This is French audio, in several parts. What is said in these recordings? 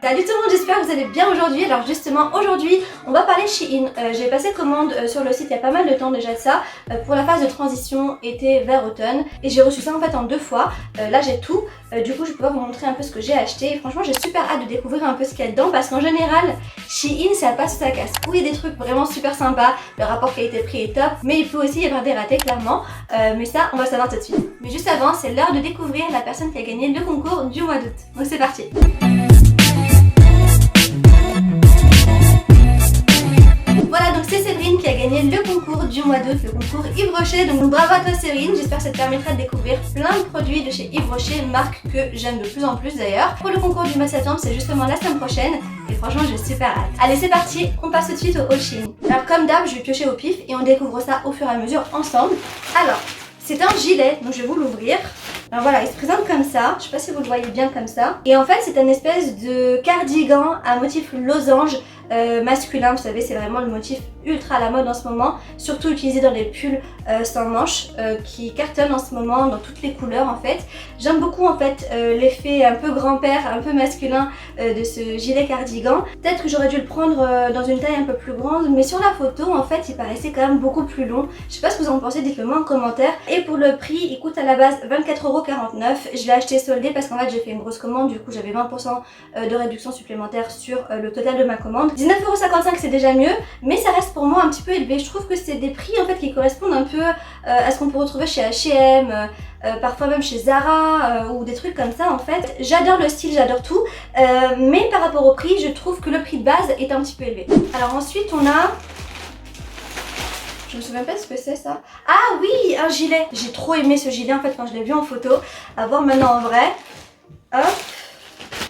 Salut tout le monde, j'espère que vous allez bien aujourd'hui. Alors justement aujourd'hui on va parler Shein. J'ai passé commande sur le site il y a pas mal de temps déjà de ça pour la phase de transition été vers automne et j'ai reçu ça en fait en 2 fois. Là j'ai tout, du coup je vais pouvoir vous montrer un peu ce que j'ai acheté et franchement j'ai super hâte de découvrir un peu ce qu'il y a dedans parce qu'en général Shein ça passe ou ça casse. Oui il y a des trucs vraiment super sympas, le rapport qualité-prix est top, mais il peut aussi y avoir des ratés clairement, mais ça on va savoir tout de suite. Mais juste avant c'est l'heure de découvrir la personne qui a gagné le concours du mois d'août, donc c'est parti. Voilà, donc c'est Séverine qui a gagné le concours du mois d'août, le concours Yves Rocher. Donc bravo à toi Séverine, j'espère que ça te permettra de découvrir plein de produits de chez Yves Rocher, marque que j'aime de plus en plus d'ailleurs. Pour le concours du mois de septembre, c'est justement la semaine prochaine et franchement j'ai super hâte. Allez c'est parti, on passe tout de suite au haul Shein. Alors comme d'hab, je vais piocher au pif et on découvre ça au fur et à mesure ensemble. Alors, c'est un gilet, donc je vais vous l'ouvrir. Alors voilà, il se présente comme ça, je sais pas si vous le voyez bien comme ça. Et en fait c'est un espèce de cardigan à motif losange masculin, vous savez c'est vraiment le motif ultra à la mode en ce moment, surtout utilisé dans les pulls sans manches qui cartonnent en ce moment dans toutes les couleurs en fait. J'aime beaucoup en fait l'effet un peu grand-père, un peu masculin de ce gilet cardigan. Peut-être que j'aurais dû le prendre dans une taille un peu plus grande, mais sur la photo en fait il paraissait quand même beaucoup plus long. Je sais pas ce que vous en pensez, dites-le moi en commentaire. Et pour le prix, il coûte à la base 24,49 €. Je l'ai acheté soldé parce qu'en fait j'ai fait une grosse commande, du coup j'avais 20% de réduction supplémentaire sur le total de ma commande. 19,55 € c'est déjà mieux, mais ça reste pour moi un petit peu élevé. Je trouve que c'est des prix en fait qui correspondent un peu à ce qu'on peut retrouver chez H&M, parfois même chez Zara ou des trucs comme ça en fait. J'adore le style, j'adore tout, mais par rapport au prix, je trouve que le prix de base est un petit peu élevé. Alors ensuite on a... Je me souviens pas de ce que c'est ça. Ah oui, un gilet. J'ai trop aimé ce gilet en fait quand je l'ai vu en photo. À voir maintenant en vrai. Hop.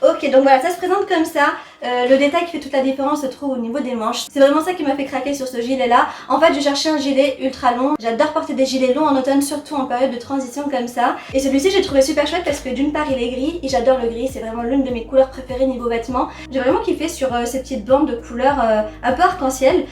Ok, donc voilà, ça se présente comme ça. Le détail qui fait toute la différence se trouve au niveau des manches. C'est vraiment ça qui m'a fait craquer sur ce gilet là. En fait je cherchais un gilet ultra long. J'adore porter des gilets longs en automne, surtout en période de transition comme ça. Et celui-ci j'ai trouvé super chouette parce que d'une part il est gris et j'adore le gris, c'est vraiment l'une de mes couleurs préférées niveau vêtements. J'ai vraiment kiffé sur ces petites bandes de couleurs un peu arc-en-ciel.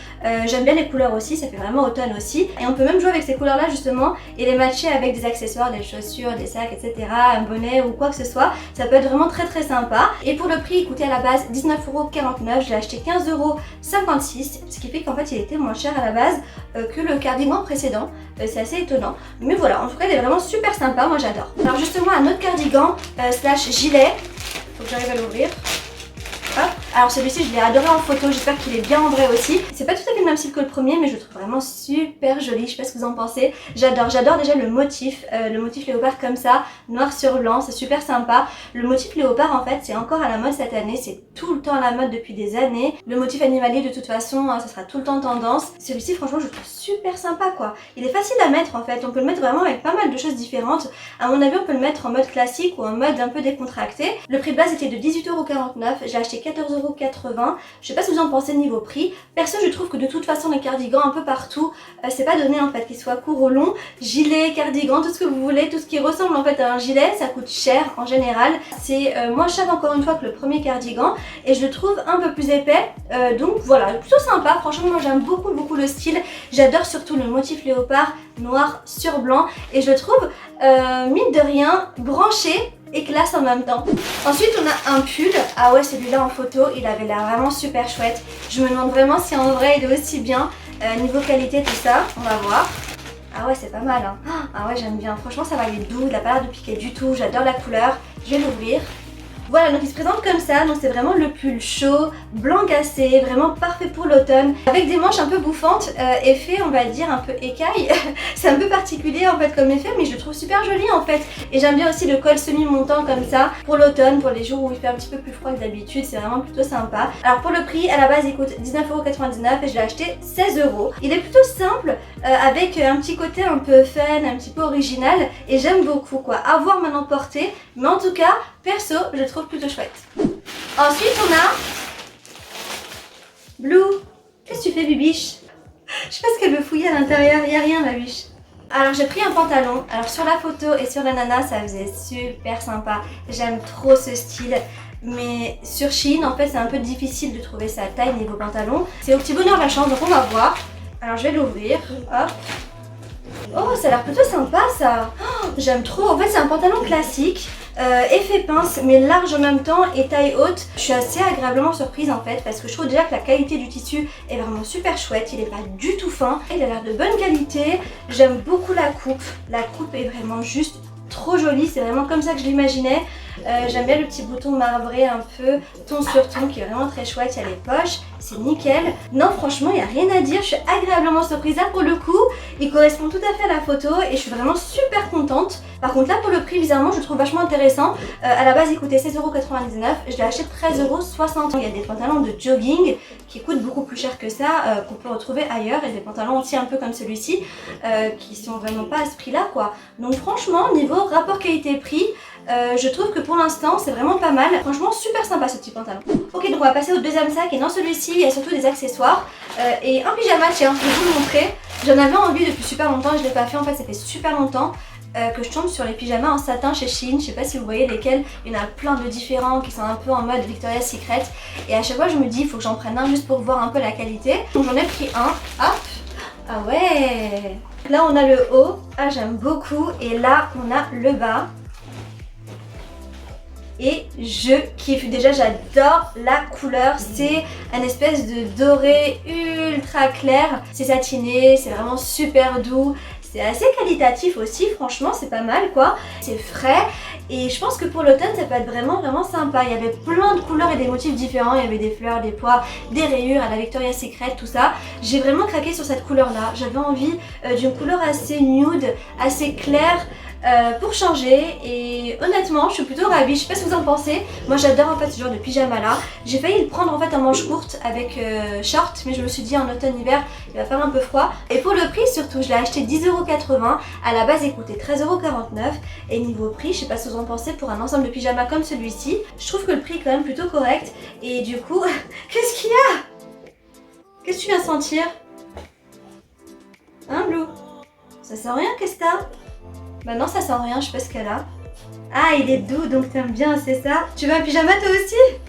J'aime bien les couleurs aussi, ça fait vraiment automne aussi. Et on peut même jouer avec ces couleurs là justement et les matcher avec des accessoires, des chaussures, des sacs, etc. Un bonnet ou quoi que ce soit. Ça peut être vraiment très très sympa. Et pour le prix il coûtait à la base 19,49 €, je l'ai acheté 15,56 €, ce qui fait qu'en fait il était moins cher à la base que le cardigan précédent. C'est assez étonnant, mais voilà, en tout cas il est vraiment super sympa, moi j'adore. Alors justement un autre cardigan slash gilet, faut que j'arrive à l'ouvrir. Hop. Alors celui-ci je l'ai adoré en photo, j'espère qu'il est bien en vrai aussi. C'est pas tout à fait le même style que le premier mais je le trouve vraiment super joli, je sais pas ce que vous en pensez. J'adore déjà le motif léopard comme ça, noir sur blanc, c'est super sympa. Le motif léopard en fait c'est encore à la mode cette année, c'est tout le temps à la mode depuis des années. Le motif animalier de toute façon ça sera tout le temps tendance. Celui-ci franchement je le trouve super sympa quoi. Il est facile à mettre en fait, on peut le mettre vraiment avec pas mal de choses différentes. À mon avis on peut le mettre en mode classique ou en mode un peu décontracté. Le prix de base était de 18,49 €, j'ai acheté 14,80 €. Je sais pas ce que vous en pensez niveau prix. Perso je trouve que de toute façon les cardigans un peu partout, c'est pas donné en fait qu'ils soient courts ou longs. Gilet, cardigan, tout ce que vous voulez, tout ce qui ressemble en fait à un gilet, ça coûte cher en général. C'est moins cher encore une fois que le premier cardigan et je le trouve un peu plus épais. Donc voilà, plutôt sympa. Franchement moi j'aime beaucoup le style. J'adore surtout le motif léopard noir sur blanc et je le trouve mine de rien branché et classe en même temps. Ensuite on a un pull, ah ouais celui-là en photo il avait l'air vraiment super chouette. Je me demande vraiment si en vrai il est aussi bien niveau qualité tout ça, on va voir. Ah ouais c'est pas mal hein. Ah ouais j'aime bien, franchement ça va, il est doux, il a pas l'air de piquer du tout, j'adore la couleur. Je vais l'ouvrir. Voilà, donc il se présente comme ça, donc c'est vraiment le pull chaud, blanc cassé, vraiment parfait pour l'automne, avec des manches un peu bouffantes, effet on va dire un peu écaille. C'est un peu particulier en fait comme effet, mais je le trouve super joli en fait. Et j'aime bien aussi le col semi-montant comme ça, pour l'automne, pour les jours où il fait un petit peu plus froid que d'habitude, c'est vraiment plutôt sympa. Alors pour le prix, à la base il coûte 19,99 € et je l'ai acheté 16 €. Il est plutôt simple, avec un petit côté un peu fun, un petit peu original, et j'aime beaucoup quoi. À voir maintenant porter, mais en tout cas, perso, je le trouve plutôt chouette. Ensuite, on a Blue. Qu'est-ce que tu fais, Bibiche? Je sais pas ce qu'elle veut fouiller à l'intérieur. Il n'y a rien, ma biche. Alors, j'ai pris un pantalon. Alors, sur la photo et sur la nana, ça faisait super sympa. J'aime trop ce style. Mais sur Shein, en fait, c'est un peu difficile de trouver sa taille niveau pantalon. C'est au petit bonheur la chance, donc on va voir. Alors, je vais l'ouvrir. Hop. Oh, ça a l'air plutôt sympa ça. Oh, j'aime trop. En fait, c'est un pantalon classique, effet pince, mais large en même temps et taille haute. Je suis assez agréablement surprise en fait, parce que je trouve déjà que la qualité du tissu est vraiment super chouette. Il est pas du tout fin. Il a l'air de bonne qualité. J'aime beaucoup la coupe. La coupe est vraiment juste trop jolie. C'est vraiment comme ça que je l'imaginais. J'aime bien le petit bouton marbré un peu ton sur ton qui est vraiment très chouette. Il y a les poches, c'est nickel. Non, franchement, il n'y a rien à dire. Je suis agréablement surprise. Là, pour le coup, il correspond tout à fait à la photo et je suis vraiment super contente. Par contre, là, pour le prix, bizarrement, je le trouve vachement intéressant. À la base, il coûtait 16,99 €. Je l'ai acheté 13,60 €. Il y a des pantalons de jogging qui coûtent beaucoup plus cher que ça, qu'on peut retrouver ailleurs. Et des pantalons aussi un peu comme celui-ci, qui sont vraiment pas à ce prix-là, quoi. Donc, franchement, niveau rapport qualité-prix, je trouve que pour l'instant c'est vraiment pas mal. Franchement super sympa ce petit pantalon. Ok, donc on va passer au deuxième sac et dans celui-ci il y a surtout des accessoires et un pyjama. Tiens, je vais vous le montrer. J'en avais envie depuis super longtemps et je l'ai pas fait. En fait ça fait super longtemps que je tombe sur les pyjamas en satin chez Shein. Je sais pas si vous voyez lesquels. Il y en a plein de différents qui sont un peu en mode Victoria's Secret. Et à chaque fois je me dis il faut que j'en prenne un juste pour voir un peu la qualité. Donc j'en ai pris un. Hop. Ah ouais. Là on a le haut. Ah j'aime beaucoup. Et là on a le bas. Et je kiffe. Déjà j'adore la couleur, c'est un espèce de doré ultra clair, c'est satiné, c'est vraiment super doux, c'est assez qualitatif aussi, franchement c'est pas mal quoi, c'est frais et je pense que pour l'automne ça peut être vraiment sympa. Il y avait plein de couleurs et des motifs différents, il y avait des fleurs, des pois, des rayures à la Victoria's Secret, tout ça. J'ai vraiment craqué sur cette couleur là, j'avais envie d'une couleur assez nude, assez claire, pour changer et honnêtement je suis plutôt ravie. Je sais pas ce que vous en pensez. Moi j'adore en fait ce genre de pyjama là. J'ai failli le prendre en fait en manche courte avec short, mais je me suis dit en automne-hiver il va faire un peu froid. Et pour le prix surtout, je l'ai acheté 10,80 €. À la base il coûtait 13,49 € et niveau prix, je sais pas ce que vous en pensez pour un ensemble de pyjama comme celui-ci. Je trouve que le prix est quand même plutôt correct. Et du coup, qu'est-ce qu'il y a? Qu'est-ce que tu viens sentir? Hein Blue? Ça sent rien, qu'est-ce que t'as? Bah non, ça sent rien, je sais pas ce qu'elle a. Ah, il est doux, donc t'aimes bien, c'est ça? Tu veux un pyjama toi aussi?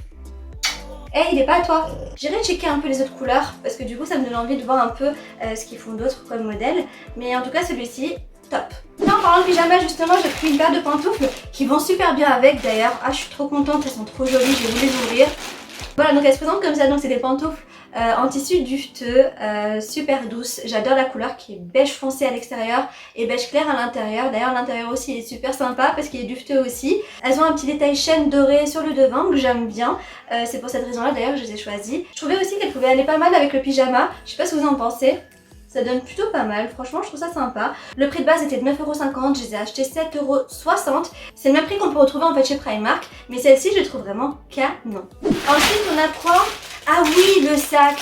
Eh, il est pas à toi. J'irai checker un peu les autres couleurs, parce que du coup ça me donne envie de voir un peu ce qu'ils font d'autres comme modèle. Mais en tout cas celui-ci, top. Là, en parlant de pyjama justement, j'ai pris une paire de pantoufles qui vont super bien avec d'ailleurs. Ah, je suis trop contente, elles sont trop jolies, je vais vous les ouvrir. Voilà, donc elles se présentent comme ça, donc c'est des pantoufles en tissu duveteux, super douce. J'adore la couleur qui est beige foncé à l'extérieur et beige clair à l'intérieur. D'ailleurs l'intérieur aussi il est super sympa parce qu'il est duveteux aussi. Elles ont un petit détail chaîne doré sur le devant que j'aime bien. C'est pour cette raison là d'ailleurs que je les ai choisies. Je trouvais aussi qu'elles pouvaient aller pas mal avec le pyjama. Je sais pas ce que vous en pensez. Ça donne plutôt pas mal, franchement je trouve ça sympa. Le prix de base était de 9,50 €, je les ai achetés 7,60 €. C'est le même prix qu'on peut retrouver en fait chez Primark, mais celle-ci je les trouve vraiment canon. Ensuite on a quoi? Ah oui, le sac.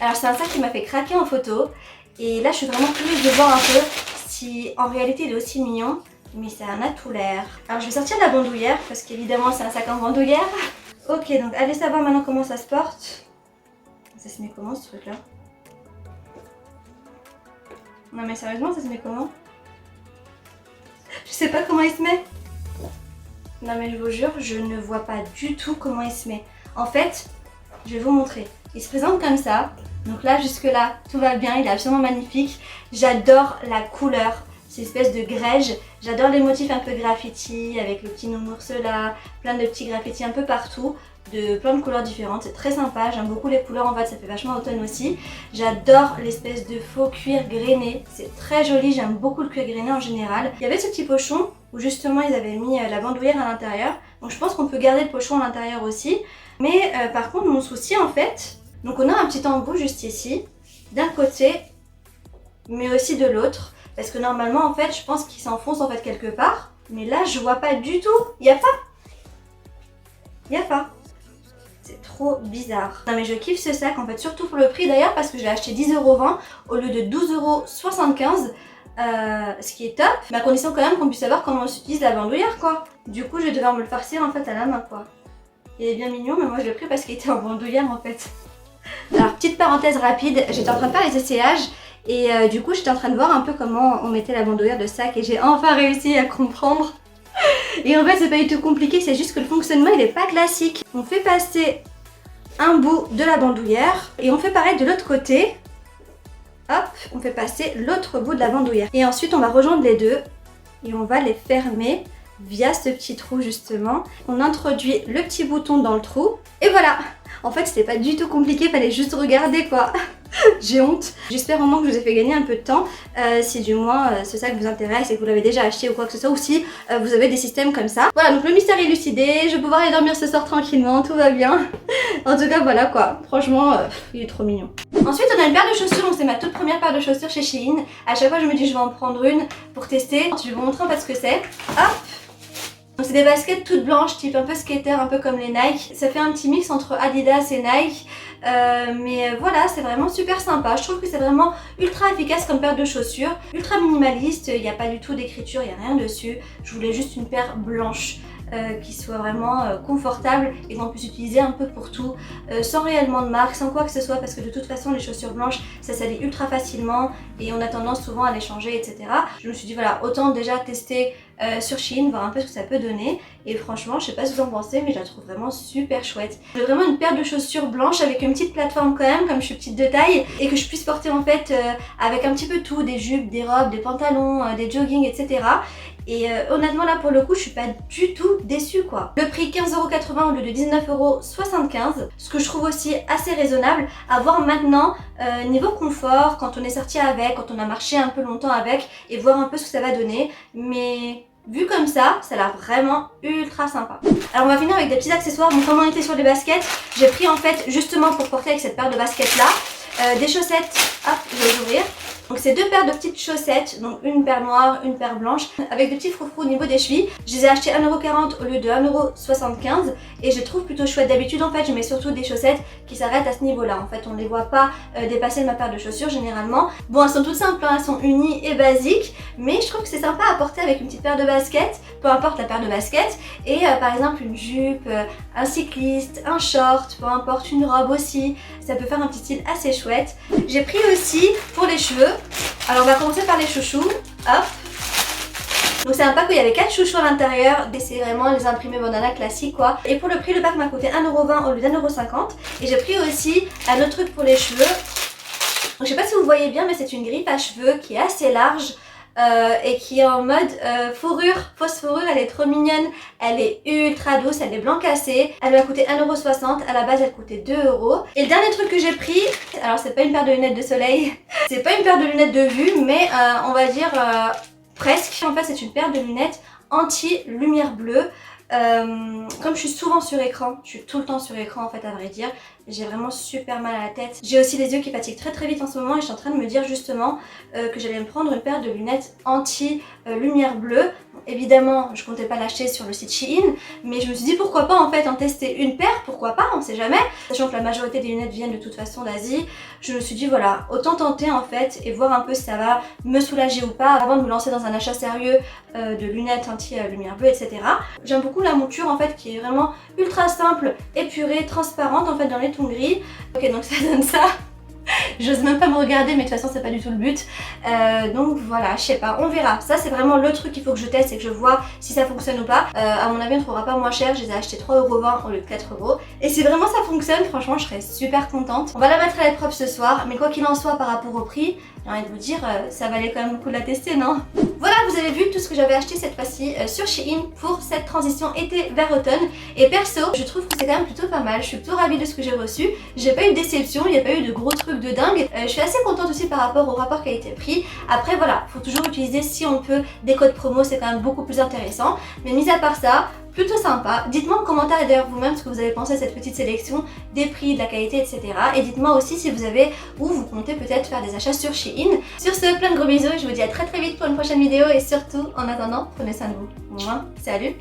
Alors c'est un sac qui m'a fait craquer en photo. Et là je suis vraiment curieuse de voir un peu si en réalité il est aussi mignon. Mais ça en a tout l'air. Alors je vais sortir de la bandoulière parce qu'évidemment c'est un sac en bandoulière. Ok, donc allez savoir maintenant comment ça se porte. Ça se met comment ce truc là? Non mais sérieusement, ça se met comment? Je sais pas comment il se met. Non mais je vous jure, je ne vois pas du tout comment il se met. En fait, je vais vous montrer. Il se présente comme ça. Donc là, jusque là, tout va bien. Il est absolument magnifique. J'adore la couleur. Cette espèce de grège. J'adore les motifs un peu graffiti avec le petit nounours là. Plein de petits graffitis un peu partout. De plein de couleurs différentes, c'est très sympa, j'aime beaucoup les couleurs en fait, ça fait vachement automne aussi. J'adore l'espèce de faux cuir grainé, c'est très joli, j'aime beaucoup le cuir grainé en général. Il y avait ce petit pochon où justement ils avaient mis la bandoulière à l'intérieur, donc je pense qu'on peut garder le pochon à l'intérieur aussi. Mais par contre mon souci en fait, donc on a un petit embout juste ici, d'un côté mais aussi de l'autre, parce que normalement en fait je pense qu'il s'enfonce en fait quelque part, mais là je vois pas du tout, il n'y a pas. C'est trop bizarre. Non mais je kiffe ce sac en fait, surtout pour le prix d'ailleurs parce que je l'ai acheté 10,20 € au lieu de 12,75 €, ce qui est top. Mais à condition quand même qu'on puisse savoir comment on utilise la bandoulière quoi. Du coup je vais devoir me le farcir en fait à la main quoi. Il est bien mignon mais moi je l'ai pris parce qu'il était en bandoulière en fait. Alors petite parenthèse rapide, j'étais en train de faire les essayages et du coup j'étais en train de voir un peu comment on mettait la bandoulière de sac et j'ai enfin réussi à comprendre. Et en fait c'est pas du tout compliqué, c'est juste que le fonctionnement il est pas classique. On fait passer un bout de la bandoulière et on fait pareil de l'autre côté. hop, on fait passer l'autre bout de la bandoulière. Et ensuite on va rejoindre les deux et on va les fermer via ce petit trou justement. On introduit le petit bouton dans le trou et voilà. En fait c'était pas du tout compliqué, fallait juste regarder quoi. J'ai honte. J'espère vraiment que je vous ai fait gagner un peu de temps, si du moins c'est ça qui vous intéresse et que vous l'avez déjà acheté ou quoi que ce soit, ou si vous avez des systèmes comme ça. Voilà, donc le mystère est élucidé, je vais pouvoir aller dormir ce soir tranquillement, tout va bien. En tout cas voilà quoi, franchement il est trop mignon. Ensuite on a une paire de chaussures, donc c'est ma toute première paire de chaussures chez Shein. À chaque fois je me dis je vais en prendre une pour tester. Je vais vous montrer en fait ce que c'est. Hop. Donc c'est des baskets toutes blanches, type un peu skater, un peu comme les Nike. Ça fait un petit mix entre Adidas et Nike. Mais voilà, c'est vraiment super sympa. Je trouve que c'est vraiment ultra efficace comme paire de chaussures. Ultra minimaliste, il n'y a pas du tout d'écriture, il n'y a rien dessus. Je voulais juste une paire blanche. Qui soit vraiment confortable et qu'on puisse utiliser un peu pour tout, sans réellement de marque, sans quoi que ce soit, parce que de toute façon les chaussures blanches ça salit ultra facilement et on a tendance souvent à les changer, etc. Je me suis dit voilà, autant déjà tester sur Shein, voir un peu ce que ça peut donner, et franchement je sais pas ce que vous en pensez mais je la trouve vraiment super chouette. J'ai vraiment une paire de chaussures blanches avec une petite plateforme quand même, comme je suis petite de taille, et que je puisse porter en fait avec un petit peu tout, des jupes, des robes, des pantalons, des joggings, etc. Et honnêtement là pour le coup je suis pas du tout déçue quoi. Le prix 15,80€ au lieu de 19,75€, ce que je trouve aussi assez raisonnable à voir maintenant niveau confort, quand on est sorti avec, quand on a marché un peu longtemps avec, et voir un peu ce que ça va donner. Mais vu comme ça a l'air vraiment ultra sympa. Alors on va finir avec des petits accessoires. Donc comme on était sur les baskets, j'ai pris en fait justement pour porter avec cette paire de baskets là, des chaussettes, hop je vais les ouvrir. Donc c'est deux paires de petites chaussettes, donc une paire noire, une paire blanche, avec des petits froufrous au niveau des chevilles. Je les ai achetées 1,40€ au lieu de 1,75€ et je les trouve plutôt chouettes. D'habitude en fait je mets surtout des chaussettes qui s'arrêtent à ce niveau là. En fait on ne les voit pas dépasser ma paire de chaussures généralement. Bon elles sont toutes simples, hein, elles sont unies et basiques, mais je trouve que c'est sympa à porter avec une petite paire de baskets, peu importe la paire de baskets, et par exemple une jupe, un cycliste, un short, peu importe, une robe aussi. Ça peut faire un petit style assez chouette. J'ai pris aussi pour les cheveux. Alors on va commencer par les chouchous, hop. Donc c'est un pack où il y avait 4 chouchous à l'intérieur, et c'est vraiment les imprimés bandana classiques quoi. Et pour le prix, le pack m'a coûté 1,20€ au lieu d'1,50€. Et j'ai pris aussi un autre truc pour les cheveux. Donc je sais pas si vous voyez bien mais c'est une griffe à cheveux qui est assez large. Et qui est en mode fourrure, fausse fourrure, elle est trop mignonne, elle est ultra douce, elle est blanc cassé, elle m'a coûté 1,60€, à la base elle coûtait 2€. Et le dernier truc que j'ai pris, alors c'est pas une paire de lunettes de soleil, c'est pas une paire de lunettes de vue, mais on va dire presque. En fait c'est une paire de lunettes anti-lumière bleue. Comme je suis souvent sur écran, je suis tout le temps sur écran en fait à vrai dire, j'ai vraiment super mal à la tête. J'ai aussi les yeux qui fatiguent très vite en ce moment et je suis en train de me dire justement que j'allais me prendre une paire de lunettes anti-lumière bleue. Bon, évidemment je comptais pas l'acheter sur le site Shein, mais je me suis dit pourquoi pas en fait en tester une paire, pourquoi pas, on sait jamais. Sachant que la majorité des lunettes viennent de toute façon d'Asie, je me suis dit voilà, autant tenter en fait et voir un peu si ça va me soulager ou pas avant de me lancer dans un achat sérieux de lunettes anti-lumière bleue, etc. J'aime beaucoup la monture en fait qui est vraiment ultra simple, épurée, transparente en fait dans les tons gris. Ok donc ça donne ça. J'ose même pas me regarder mais de toute façon c'est pas du tout le but. Donc voilà, je sais pas, on verra. Ça c'est vraiment le truc qu'il faut que je teste et que je vois si ça fonctionne ou pas. À mon avis on ne trouvera pas moins cher, je les ai achetés 3,20€ au lieu de 4€. Et si vraiment ça fonctionne, franchement je serais super contente. On va la mettre à l'épreuve ce soir, mais quoi qu'il en soit par rapport au prix, j'ai envie de vous dire, ça valait quand même le coup de la tester, non? Voilà, vous avez vu tout ce que j'avais acheté cette fois-ci sur Shein pour cette transition été vers automne. Et perso, je trouve que c'est quand même plutôt pas mal. Je suis plutôt ravie de ce que j'ai reçu. J'ai pas eu de déception, il n'y a pas eu de gros trucs de dingue. Je suis assez contente aussi par rapport au rapport qualité-prix. Après voilà, faut toujours utiliser si on peut des codes promo, c'est quand même beaucoup plus intéressant. Mais mis à part ça, plutôt sympa. Dites-moi en commentaire d'ailleurs vous-même ce que vous avez pensé de cette petite sélection, des prix, de la qualité, etc. Et dites-moi aussi si vous avez ou vous comptez peut-être faire des achats sur Shein. Sur ce, plein de gros bisous, je vous dis à très vite pour une prochaine vidéo et surtout, en attendant, prenez soin de vous. Salut!